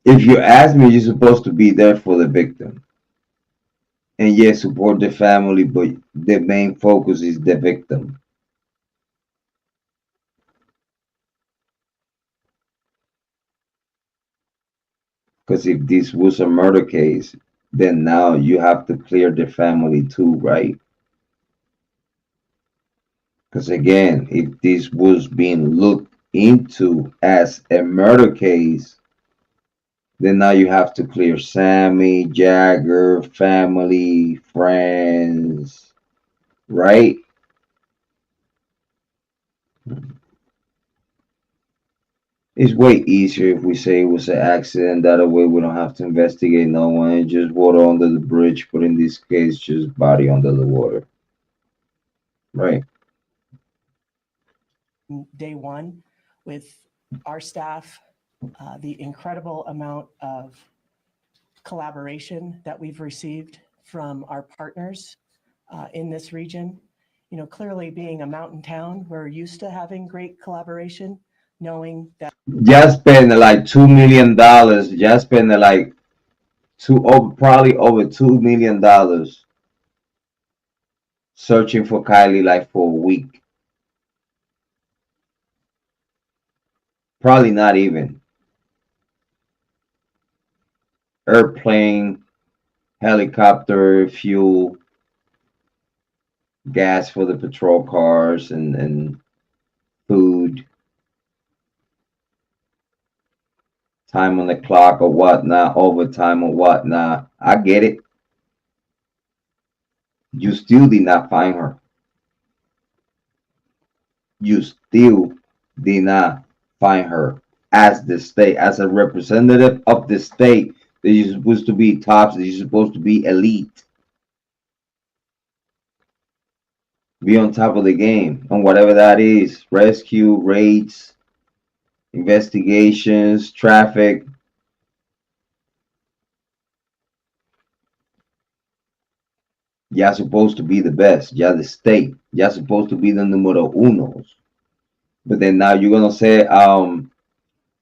If you ask me, you're supposed to be there for the victim. And yes, support the family, but the main focus is the victim. Because if this was a murder case, then now you have to clear the family too, right? Because again, if this was being looked into as a murder case, then now you have to clear Sammy, Jagger, family, friends, right? It's way easier if we say it was an accident. That way we don't have to investigate no one. It's just water under the bridge, but in this case, just body under the water, right? Day one with our staff, the incredible amount of collaboration that we've received from our partners in this region. You know, clearly being a mountain town, we're used to having great collaboration, knowing that Just spend like $2 million. Just spend like probably over $2 million searching for Kylie like for a week. Probably not even. Airplane, helicopter, fuel, gas for the patrol cars, and food, time on the clock or whatnot, overtime or whatnot. I get it. You still did not find her. You still did not find her. As the state, as a representative of the state, that you're supposed to be tops, that you're supposed to be elite, be on top of the game, on whatever that is, rescue, raids, investigations, traffic. You're supposed to be the best. You're the state. You're supposed to be the numero unos. But then now you're gonna say,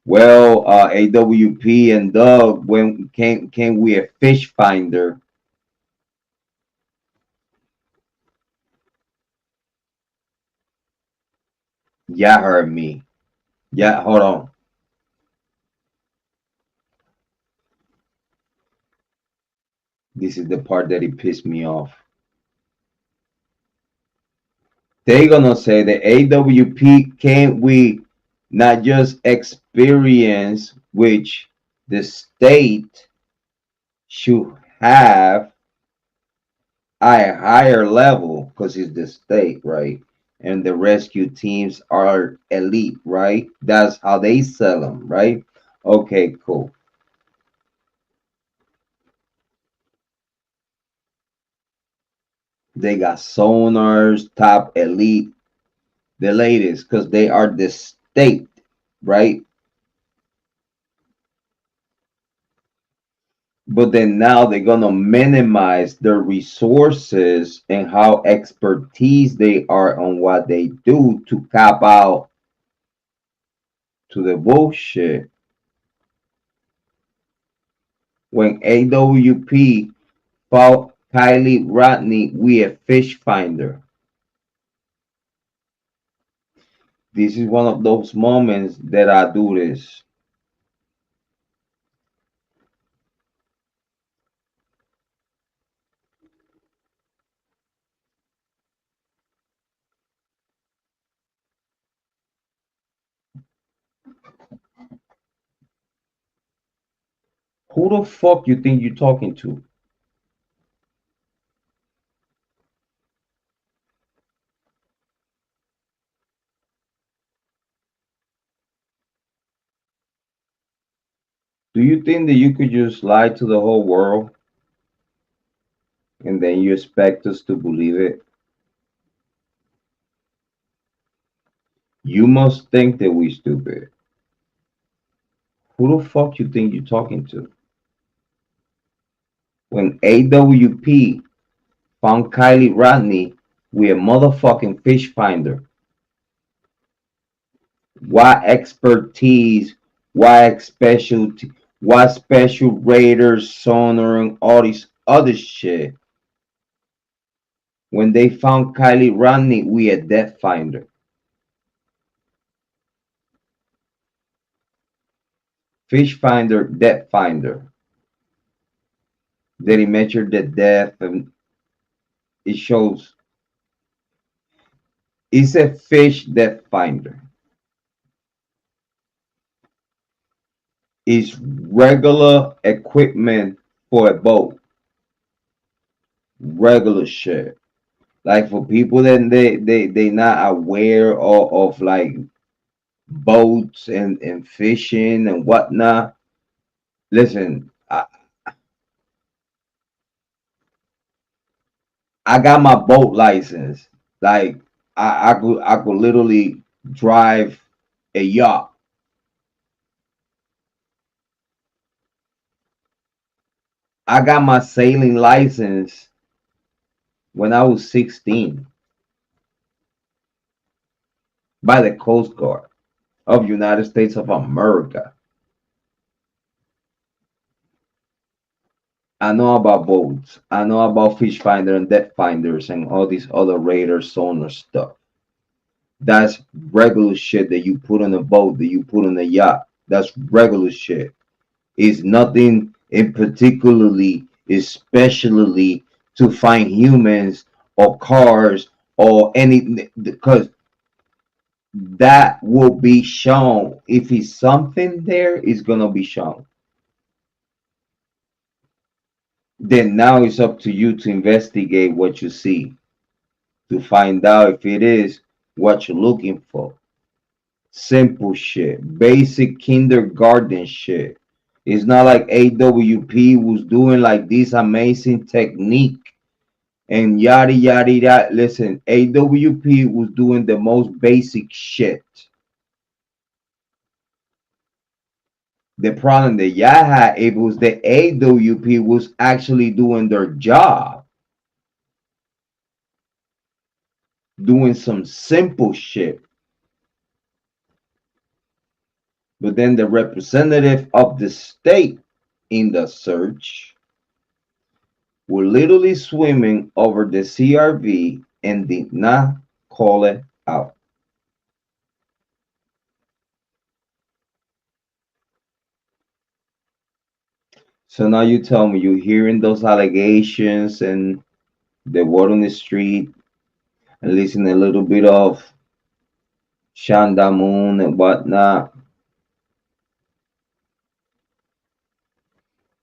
well, AWP and Doug, when can we a fish finder? Yeah, heard me. Yeah, hold on. This is the part that it pissed me off. They gonna say the AWP, can't we not just experience, which the state should have at a higher level because it's the state, right? And the rescue teams are elite, right? That's how they sell them, right? Okay, cool. They got sonars, top elite, the latest, because they are the state, right? But then now they're gonna minimize their resources and how expertise they are on what they do to cap out to the bullshit. When AWP fought Kiely Rodni, we a fish finder. This is one of those moments that I do this. Who the fuck you think you're talking to? Do you think that you could just lie to the whole world and then you expect us to believe it? You must think that we stupid. Who the fuck you think you're talking to? When AWP found Kiely Rodni, we a motherfucking fish finder. Why expertise? Why specialty? Why special raiders, sonar, and all this other shit? When they found Kiely Rodni, we a death finder. Fish finder, death finder. Then he measured the depth, and it shows it's a fish depth finder. It's regular equipment for a boat, regular shit. Like for people that they not aware of like boats and fishing and whatnot. Listen, I got my boat license. Like I could literally drive a yacht. I got my sailing license when I was 16 by the Coast Guard of United States of America. I know about boats. I know about fish finder and depth finders and all these other radar sonar stuff. That's regular shit that you put on a boat, that you put on a yacht. That's regular shit. It's nothing in particularly, especially to find humans or cars or any, because that will be shown. If it's something there, it's gonna be shown. Then now it's up to you to investigate what you see, to find out if it is what you're looking for. Simple shit, basic kindergarten shit. It's not like AWP was doing like this amazing technique and yada yada yada. Listen, AWP was doing the most basic shit. The problem that y'all had, it was the AWP was actually doing their job, doing some simple shit. But then the representative of the state in the search were literally swimming over the CRV and did not call it out. So now you tell me you're hearing those allegations and the word on the street and listening a little bit of Shanda Moon and whatnot.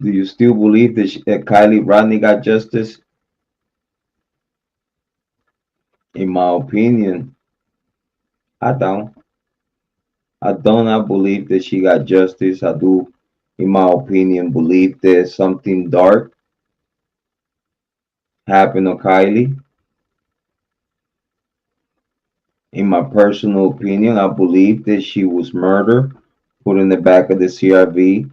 Do you still believe that, that Kylie Rodni got justice? In my opinion, I don't. I do not believe that she got justice. I do, in my opinion, believe there's something dark happened to Kylie. In my personal opinion, I believe that she was murdered, put in the back of the CRV,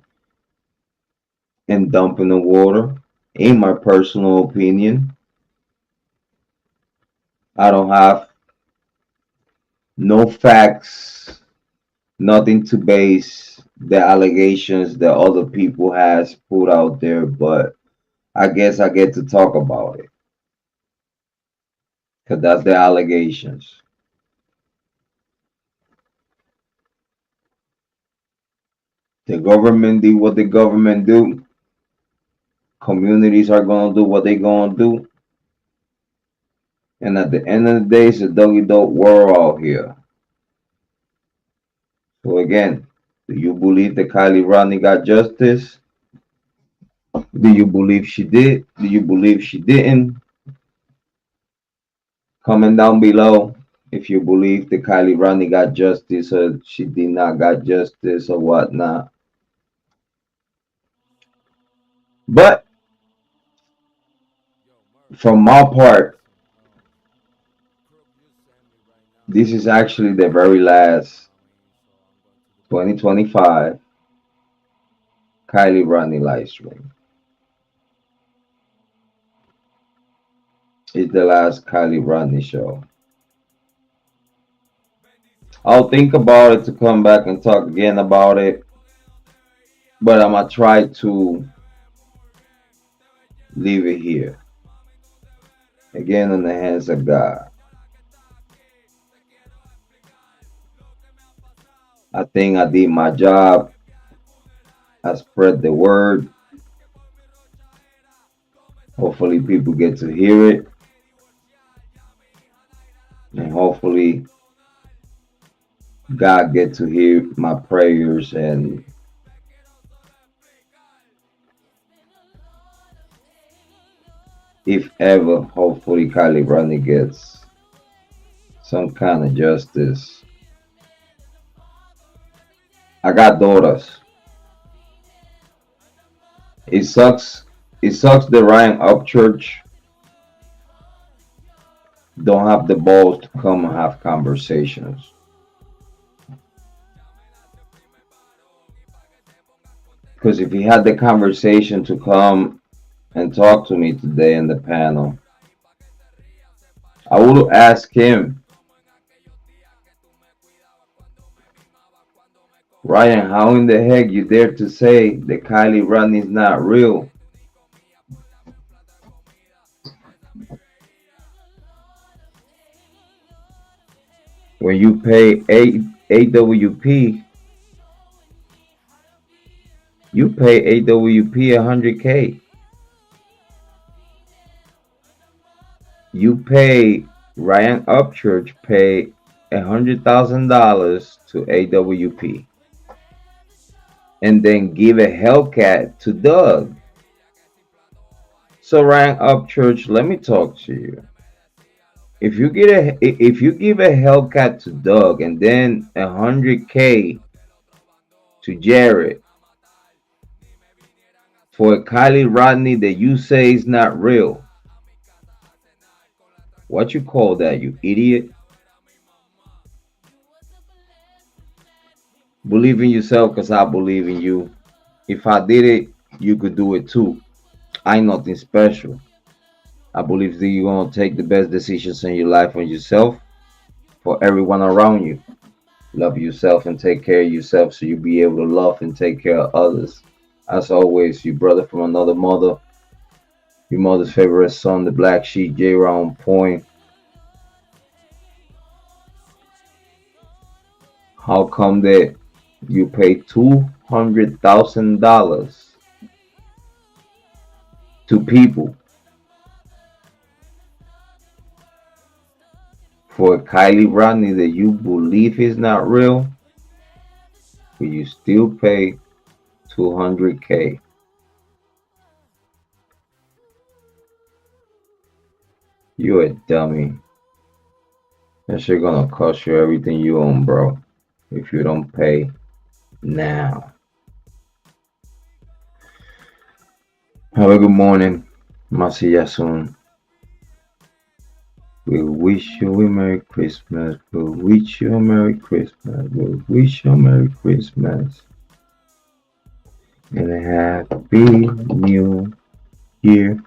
and dumped in the water. In my personal opinion, I don't have no facts, nothing to base the allegations that other people has put out there, but I guess I get to talk about it because that's the allegations. The government did what the government do. Communities are gonna do what they gonna do. And at the end of the day, it's a doggy dog world out here. So again, do you believe that Kylie Rodni got justice? Do you believe she did? Do you believe she didn't? Comment down below if you believe that Kylie Rodni got justice or she did not got justice or whatnot. But from my part, this is actually the very last 2025 Kylie Rodni live stream. It's the last Kylie Rodni show. I'll think about it to come back and talk again about it, but I'm gonna try to leave it here. Again, in the hands of God. I think I did my job. I spread the word. Hopefully people get to hear it, and hopefully God get to hear my prayers, and if ever, hopefully Kiely Rodni gets some kind of justice. I got daughters. It sucks. It sucks that Ryan Upchurch don't have the balls to come and have conversations. Because if he had the conversation to come and talk to me today in the panel, I would ask him, Ryan, how in the heck you dare to say that Kiely Rodni is not real? When you pay AWP, you pay AWP 100K. You pay Ryan Upchurch pay $100,000 to AWP, and then give a Hellcat to Doug. So Ryan Upchurch, let me talk to you. If you give a Hellcat to Doug and then 100K to Jared for a Kiely Rodni that you say is not real, what you call that, you idiot? Believe in yourself because I believe in you. If I did it, you could do it too. I ain't nothing special. I believe that you're gonna take the best decisions in your life on yourself, for everyone around you. Love yourself and take care of yourself so you'll be able to love and take care of others. As always, your brother from another mother, your mother's favorite son, the black sheep, Jrod on point. How come that you pay $200,000 to people for a Kiely Rodni that you believe is not real, but you still pay 200K? You're a dummy. That shit gonna cost you everything you own, bro, if you don't pay now. Have a good morning. I'll see ya soon. We wish you a Merry Christmas. We wish you a Merry Christmas. We wish you a Merry Christmas. And a Happy New Year.